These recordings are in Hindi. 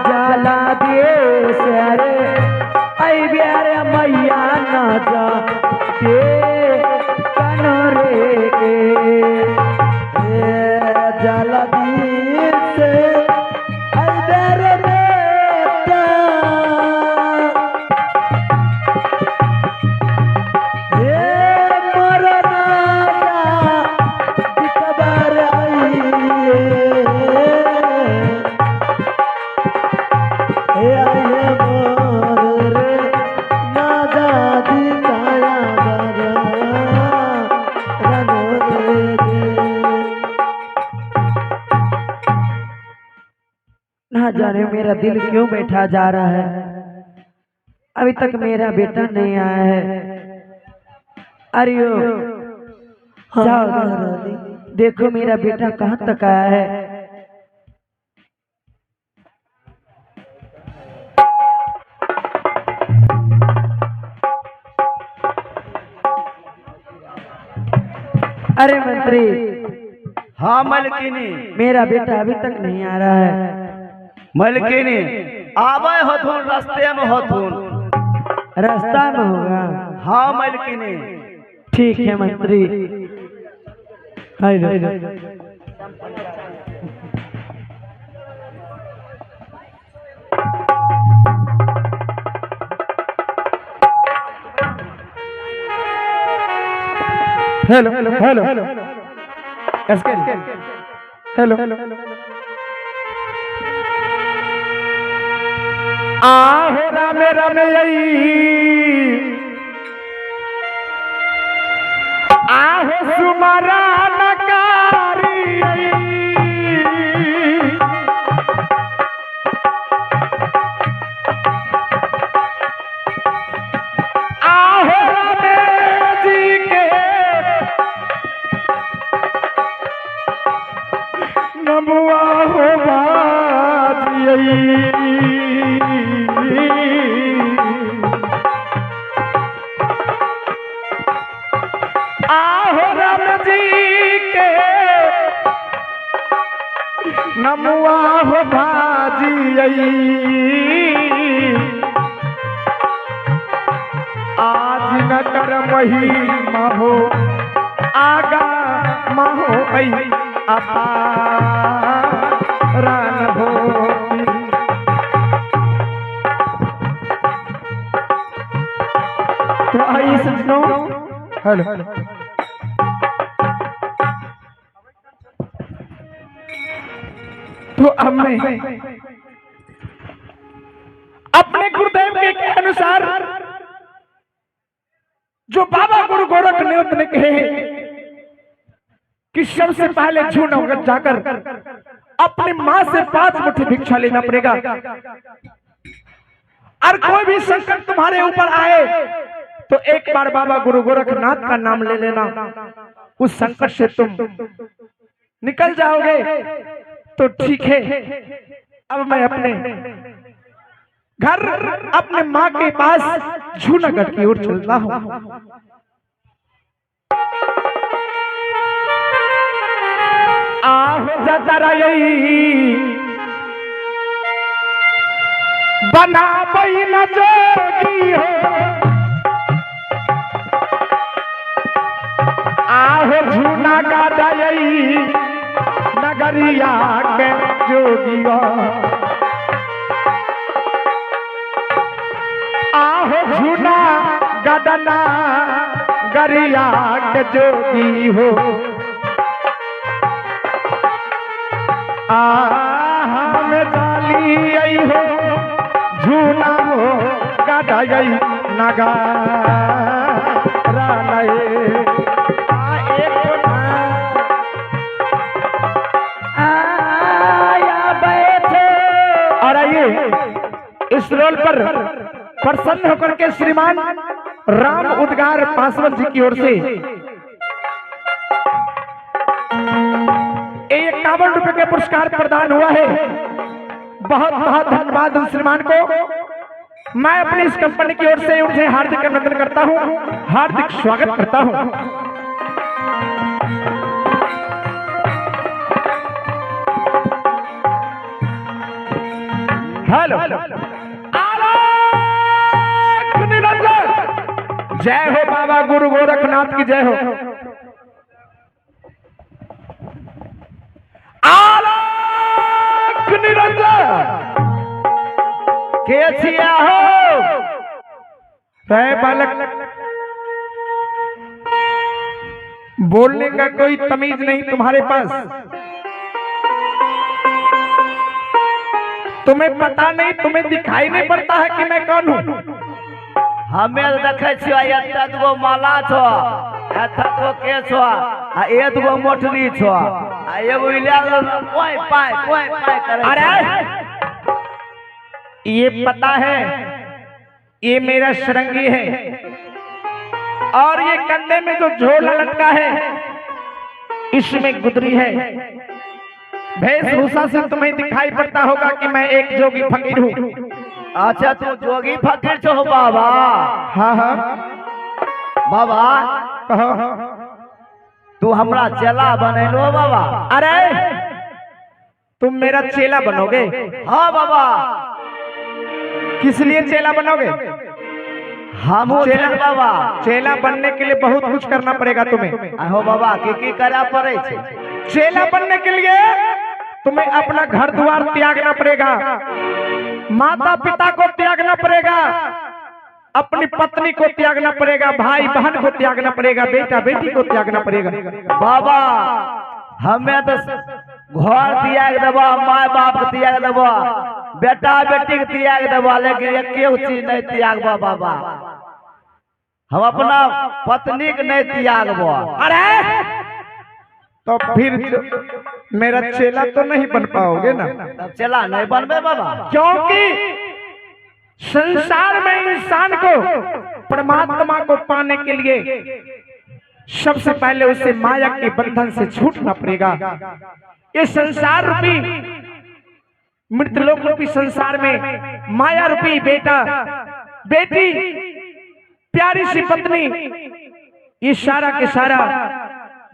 जला दिए सरे आई बेरे मैया न जा के कनो रे जला दिए से आई बेरे बेटा ना जाने मेरा दिल क्यों बैठा जा रहा है, अभी तक मेरा बेटा नहीं आया है। अरे जाओ देखो मेरा बेटा कहाँ तक आया है। अरे मंत्री। हाँ मलकिनी। मेरा बेटा अभी तक नहीं आ रहा है। मलकिनी आवे होथुन रास्ते में होथुन। रास्ता में होगा। हाँ मलकिनी। ठीक है मंत्री। हेलो हेलो हेलो हेलो आहो रामे रामे आहो सुमरा नकारी आहो रामे जी के नमुआ हो बाजी आहो राम जी के नमुआ हो भाजी आज न कर महिमा हो आगा महो अपा रान हो तो आइए सज्जनों। हेलो तो हमने अपने गुरुदेव के अनुसार जो बाबा गुरु गोरखनाथ ने कहे कि सबसे पहले जूनागढ़ जाकर अपनी मां से 5 मुट्ठी भिक्षा लेना पड़ेगा और कोई भी संकट तुम्हारे ऊपर आए तो एक बार बाबा गुरु गोरखनाथ का नाम ले लेना, उस संकट से तुम निकल जाओगे। तो ठीक है, अब मैं अपने घर अपने माँ के पास जूनागढ़ की ओर चलता हूँ। आहो जतराई बना पई न जोगी हो, आहो जूनागढ़ नगरिया के जोगिया, आहो जूनागढ़ नगरिया के जोगी हो, हम जाली आई हो झूना हो गाढ़ नगा और आइए इस रोल पर प्रसन्न होकर के श्रीमान राम उद्गार पासवान जी की ओर से 51 रुपए के पुरस्कार प्रदान हुआ है। बहुत बहुत धन्यवाद उन श्रीमान को। मैं अपनी इस कंपनी की ओर से उनसे हार्दिक अभिनंदन करता हूं, हार्दिक स्वागत करता हूं। हेलो आलोक निरंजन। जय हो बाबा गुरु गोरखनाथ की जय हो। आलोक निरंजन के छिया हो रे बालक, बोलने का कोई तमीज नहीं तुम्हारे पास। तुम्हें पता नहीं, तुम्हें दिखाई नहीं पड़ता है कि मैं कौन हूँ। हमें देखे छियो एत गो माला छो, एत गो के छो, आ एत गो मोटरी छो, आ एगो इलाज कोई पाए करे। अरे ये पता है, ये मेरा शरंगी है और ये कंधे में जो झोला लटका है इसमें गुदरी है। वेशभूषा से तुम्हें दिखाई पड़ता होगा कि मैं एक जोगी फकीर हूँ। अच्छा तू जोगी फकीर छो बाबा? हाँ हाँ बाबा कहो। तू हमरा चेला बनेलो बाबा? अरे तुम मेरा चेला बनोगे? हाँ बाबा। किस लिए चेला बनोगे? हम चेला बाबा। चेला बनने के लिए बहुत कुछ करना पड़ेगा तुम्हें। आहो बाबा की करा पड़े छे? चेला बनने के लिए तुम्हें अपना घर द्वार त्यागना पड़ेगा, माता पिता को त्यागना पड़ेगा, अपनी पत्नी को त्यागना पड़ेगा, भाई बहन को त्यागना पड़ेगा, बेटा बेटी को त्यागना पड़ेगा। बाबा हमें तो घर त्याग देबा, माय बाप के त्याग देबा, बेटा बेटी के त्याग देबा, लेकिन एक चीज नहीं त्यागबा बाबा। हम अपना पत्नी के नहीं त्यागबा। अरे तो फिर मेरा चेला तो नहीं बन पाओगे ना? तब चेला नहीं बनबे बाबा? क्योंकि संसार में इंसान को परमात्मा को पाने के लिए सबसे पहले उसे माया के बंधन से छूटना पड़ेगा। ये संसार रूपी मृतलोक रूपी संसार में माया रूपी बेटा बेटी प्यारी सी पत्नी ये सारा के सारा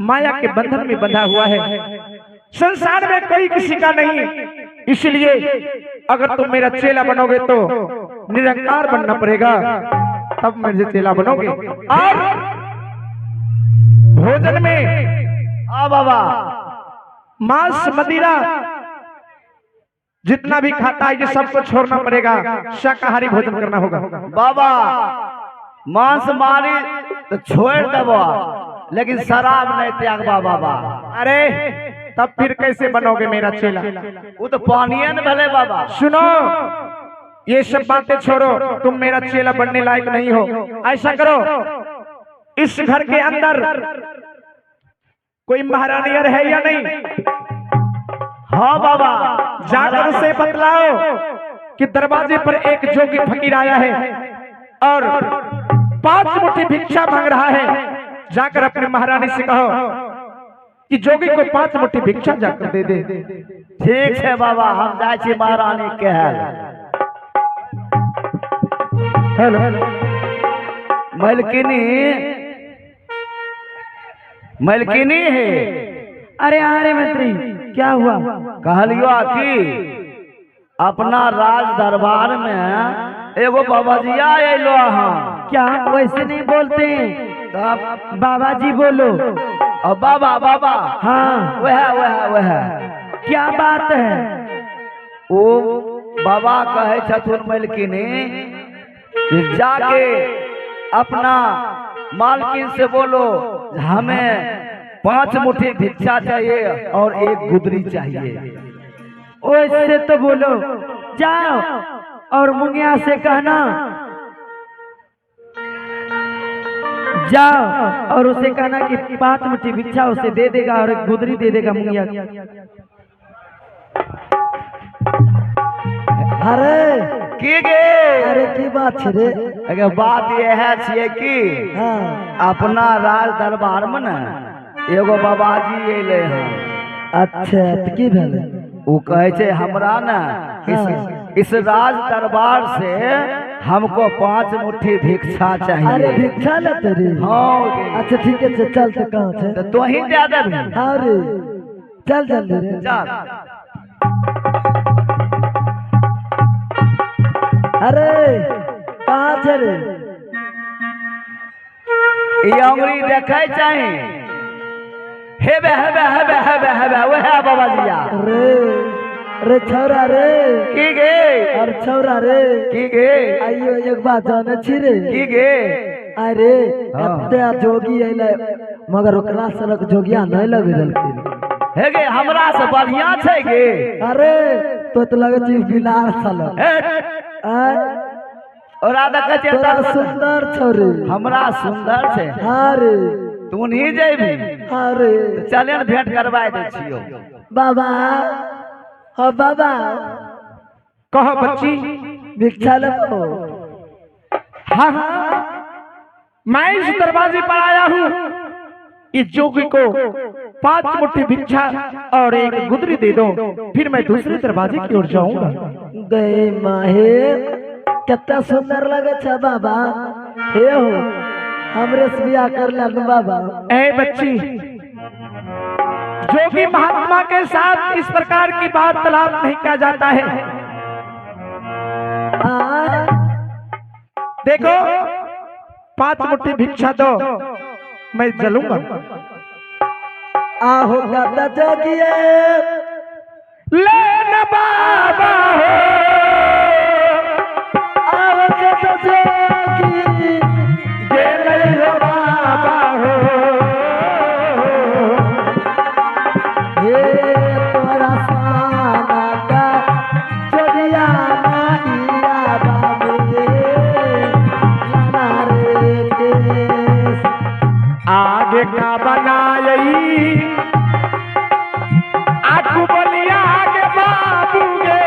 माया के बंधन में बंधा हुआ है। संसार में कोई किसी का नहीं, इसलिए अगर तुम मेरा चेला बनोगे तो निरंकार बनना पड़ेगा, तब मेरे चेला बनोगे। और भोजन में हाँ बाबा मांस मदिरा जितना भी खाता है ये सबको छोड़ना पड़ेगा, शाकाहारी भोजन करना होगा। बाबा मांस मारी तो छोड़ देबो, लेकिन शराब नहीं त्यागबा बाबा। अरे तब फिर कैसे बनोगे मेरा चेला? वो तो पानिये न भले बाबा। सुनो, ये सब बातें छोड़ो, तुम मेरा चेला बनने लायक नहीं हो। ऐसा करो, इस घर के अंदर कोई महारानी है या नहीं? हाँ बाबा। जाकर उसे बतलाओ कि दरवाजे पर एक जोगी फकीर आया है और 5 मुट्ठी भिक्षा मांग रहा है। जाकर अपनी महारानी से कहो कि जोगी को 5 मुट्ठी भिक्षा जाकर दे दे। ठीक है बाबा, हम जाए छी महारानी के हेलो मलकिनी मलकिनी है। अरे अरे मंत्री क्या हुआ? कहलियो कि अपना राज दरबार में एगो बाबाजिया अलो। हाँ क्या वैसे नहीं बोलते? बाबा जी बोलो। बाबा बाबा हाँ वह क्या बात है? ओ बाबा कहे छथुन मलकिनी कि जाके अपना मालकिन से बोलो हमें 5 मुट्ठी भिक्षा चाहिए और 1 गुदरी चाहिए। वैसे तो बोलो, जाओ और मुंगिया से कहना, जाओ और उसे कहना कि 5 मुट्ठी भिक्षा उसे दे देगा और 1 गुदरी दे देगा मुंगिया। अरे की गे? अरे की बात रे? अगर बात यह है कि हाँ। अपना राज दरबार में न एगो बाबाजी अले हैं। अच्छा तो की भेले? वो कहे छे हमरा न इस राज दरबार से हमको 5 मुट्ठी भिक्षा अरे चाहिए। भिक्षा लेते रे? हाँ अच्छा ठीक है, चल तो कहाँ थे? तो ही दे देबी। हाँ रे चल जल्दी रे। चल अरे कहाँ छे रे? ये अंगुरी देखे चाहे हेबे हेबे हेबे हेबे हेबे वह बाबा जिया रे रे छौरा रे की गे और छौरा रे की गे आइयो एक बात जाने छी रे की गे अरे हाँ। एते जोगी अइले मगर ओकरा सनक जोगिया नहीं लग रहल हे गे हमरा से बढ़िया छै गे अरे तो लगे छी बिलार सनक ओरा देखे छै तोरा सुंदर छौरे हमरा सुंदर छै हाँ रे तू नहीं जेबी हाँ रे चले न भेंट करवाए दे छियो बाबा हाँ बाबा कहो बच्ची। भिक्षा लो हाँ हाँ मैं इस दरवाजे पर आया हूँ। इस जोगी को 5 मुट्ठी भिक्षा और एक गुदरी दे दो, फिर मैं दूसरे दरवाजे की ओर जाऊंगा। गए माहे कितना सुंदर लगे छे बाबा हे हो हमरे से बियाह कर ला बाबा। ए बच्ची, जोगी महात्मा के साथ इस प्रकार की वार्तालाप नहीं किया जाता है। देखो 5 मुट्ठी भिक्षा दो, मैं जलूंगा। आहो गाता जोगिए ले न बाबा हो, आहो गाता जोगी ये ले लो बाबा हो। हे तोरा साना का जोगिया माहिया बाबे लाना रे केस आगे का बनाई आकू बलिया आगे बाबू गे,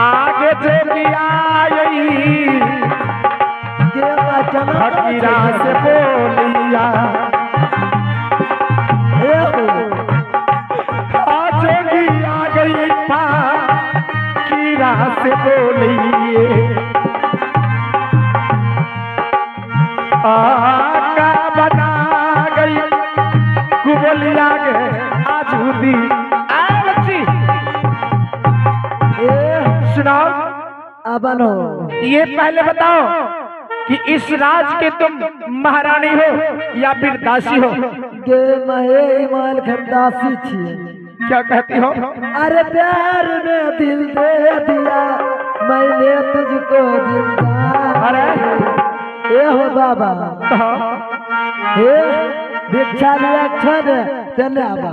आगे जोगी आई के वचन फकीरा से बोलिया, हे हो जोगी आ गई फकीरा से बोलिए। आका बना गई कुबलिया के आजूदी। आ बच्ची सुनाओ, अबनो ये पहले बताओ कि इस राज के तुम महारानी हो या फिर दासी हो? गे महे इमाल खंदासी छी। क्या कहती हो? अरे प्यार में दिल दे दिया मैंने तुझको जिंदा। अरे ए हो बाबा हे भिक्षा लिया क्षण तेने आबा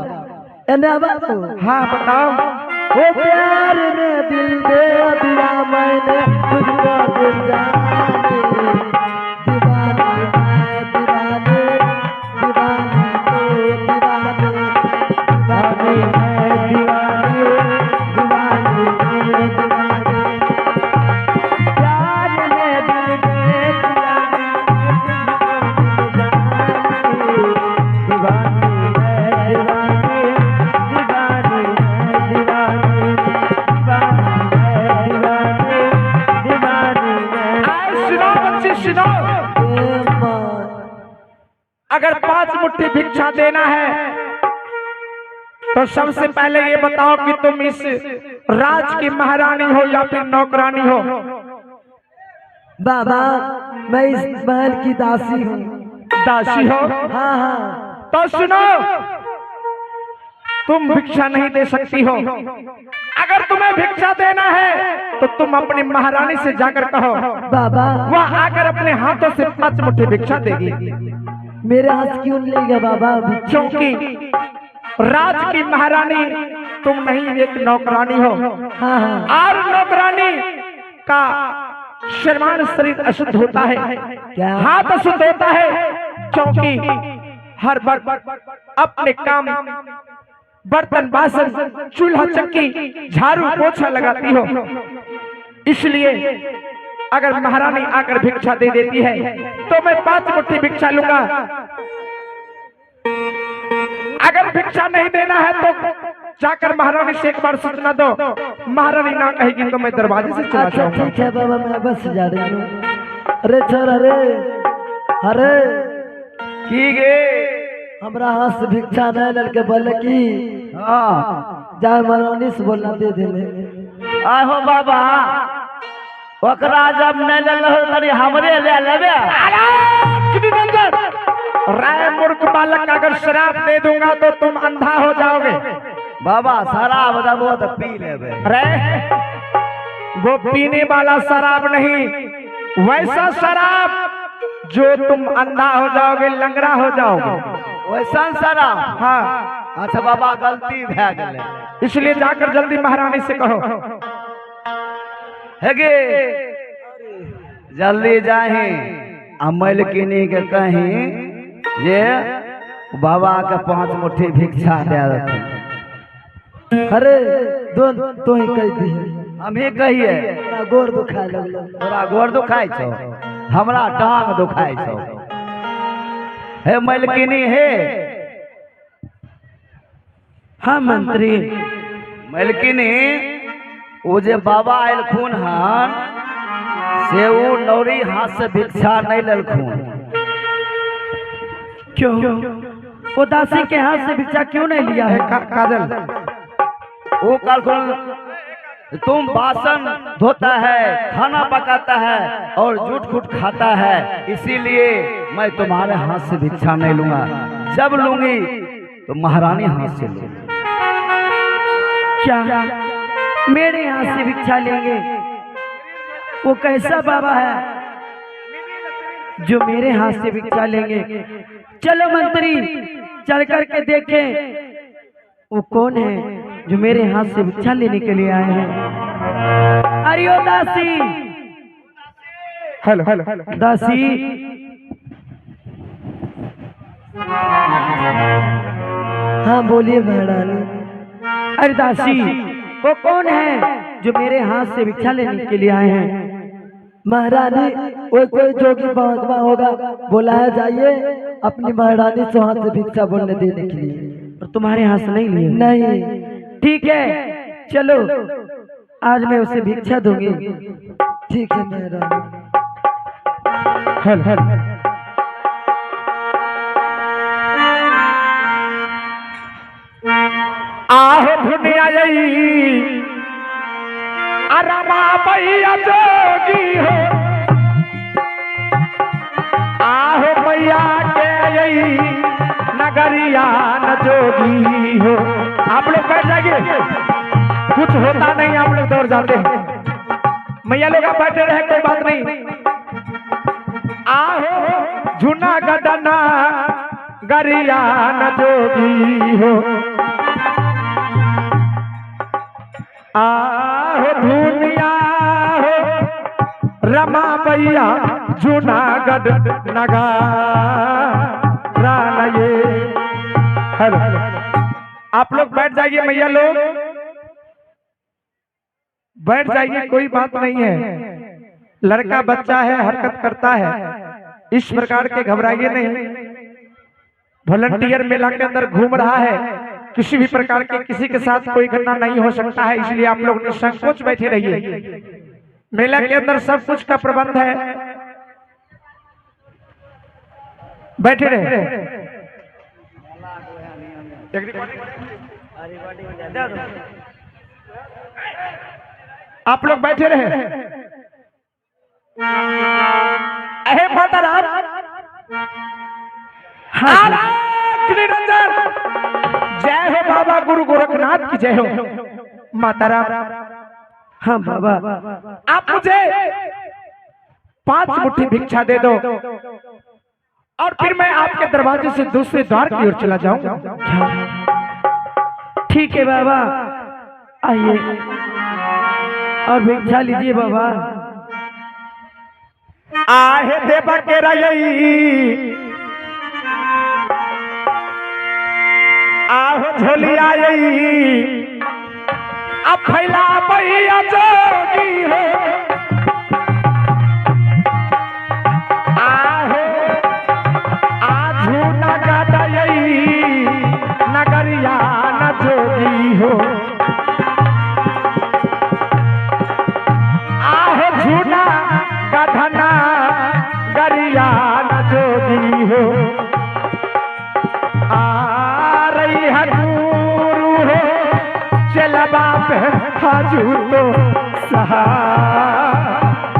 एने आबा तो हाँ बताओ। ओ प्यार में दिल दे दिया मैंने तुझको जिंदा। दीवानी मैं दीवानी दीवानी तो दीवानी दीवानी मैं दीवानी दीवानी मैं दीवानी प्यार में दिल दे दिया दीवानी मैं दीवानी दीवानी मैं दीवानी दीवानी मैं दीवानी मैं सुनो बच्ची सुनो, अगर 5 मुट्ठी भिक्षा देना है तो सबसे पहले ये बताओ कि तुम इस राज की महारानी हो या फिर नौकरानी हो? बाबा मैं इस महल की दासी हूँ। दासी हो? हाँ हाँ तो सुनो, तुम भिक्षा नहीं दे सकती हो। अगर तुम्हें भिक्षा देना है तो तुम अपनी महारानी से जाकर कहो, बाबा वह आकर अपने हाथों से 5 मुट्ठी भिक्षा देगी। मेरे हाथ क्यों लेगा बाबा भिक्षा? क्योंकि राज की महारानी तुम नहीं, एक नौकरानी हो। हाँ हाँ और नौकरानी का शर्मान शरीर अशुद्ध होता है, क्या? हाथ अशुद्ध होता है, क्योंकि हर वक्त अपने काम बर्तन बासन चूल्हा चक्की झाड़ू पोछा लगाती हो। इसलिए अगर महारानी आकर भिक्षा दे देती है तो मैं 5 मुट्ठी भिक्षा लूंगा। अगर भिक्षा नहीं देना है तो जाकर महारानी से एक बार सूचना दो, महारानी ना कहेगी तो मैं दरवाजे से चला अच्छा जाऊंगा। ठीक है बाबा मैं बस जा रही हूँ। अरे छोरा रे अरे की गे हमरा हाथ से भिक्षा नहीं लड़के बोले की हाँ जा मरौनी से बोलना दे देले। आहो बाबा ओकरा जब नहीं ले लो तनी हमरे ले लेबे। राय मूर्ख बालक, अगर शराब दे दूंगा तो तुम अंधा हो जाओगे। बाबा शराब देबो तो पी लेबे। अरे वो पीने वाला शराब नहीं, वैसा शराब जो तुम अंधा हो जाओगे, लंगड़ा हो जाओगे, वैसा शराब। हाँ। अच्छा बाबा गलती भै गेले, इसलिए जाकर जल्दी महारानी से कहो। है गे जल्दी जाही अमल किनी के कहीं जे बाबा के 5 मुट्ठी भिक्षा दे देते। अरे दो तो ही कह दी, हम ही कहिए गोर दुखाए लगलो। तोरा गोर दुखाई छो, हमरा टांग दुखाई छो। हे मलकिनी हे। हाँ मंत्री। मलकिनी वो जे बाबा आयलखुन हन से वो नौरी हाथ से भिक्षा नहीं ललखुन। क्यों? वो दासी के हाथ से भिक्षा क्यों नहीं लिया है? काजल, वो कहलखुन तुम बासन धोता है, खाना पकाता है और झूठ फूट खाता है, इसीलिए मैं तुम्हारे हाथ से भिक्षा नहीं लूंगा। जब लूंगी तो महारानी हाथ से लूंगी। क्या मेरे हाथ से भिक्षा लेंगे? वो कैसा बाबा है जो मेरे हाथ से भिक्षा लेंगे? चलो मंत्री चल करके देखें वो कौन है जो मेरे हाथ से भिक्षा लेने के लिए आए हैं। अरे ओ दासी, हेलो हेलो दासी, हाँ बोलिए महारानी। अरे दासी वो कौन है जो मेरे हाथ से भिक्षा लेने के लिए आए हैं? महारानी वो कोई जोगी बाबा होगा, बुलाया जाइए अपनी महारानी से हाथ से भिक्षा बोलने देने के लिए। और तुम्हारे हाथ से नहीं लिए? नहीं। ठीक है चलो आज मैं उसे भिक्षा दूंगी। ठीक है महारानी। हेलो हेलो आहे दुनिया यही अरमा भैया जोगी हो, आहो भैया के यही नगरिया न जोगी हो। आप लोग बैठ जाइए, कुछ होता नहीं, आप लोग दौड़ जाते हैं। मैया लोग आप बैठे रहे, कोई बात नहीं। आहो जूनागढ़ ना गरिया न जोगी हो, आहो दुनिया हो रमा भैया जूनागढ़ नगा ये। हेलो आप लोग बैठ जाइए, मैया लोग बैठ जाइए, कोई बात नहीं है। लड़का बच्चा है, हरकत करता है, इस प्रकार के घबराइए नहीं। वॉलंटियर मेला के अंदर घूम रहा है, किसी भी प्रकार के किसी के साथ कोई घटना नहीं हो सकता है, इसलिए आप लोग निसंकोच बैठे रहिए। मेला के अंदर सब कुछ का प्रबंध है, बैठे रहे। आप लोग बैठे रहे। अहे माता राम, जय हो बाबा गुरु गोरखनाथ की जय हो। माता राम, हाँ बाबा आप मुझे 5 मुट्ठी भिक्षा दे दो और फिर मैं आपके दरवाजे से दूसरे द्वार की ओर चला जाऊं। ठीक है बाबा, आइए और भिक्षा लीजिए बाबा। आहे देवा के रही, आहो झोली आई, अब फैला भैया जोगी हो, आहो आजू नगद यही नगरिया न जोगी हो, आहो झूना गधना गरिया न जोगी हो। आ रही है गुरु हो हाजू तो सहा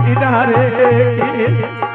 किनारे की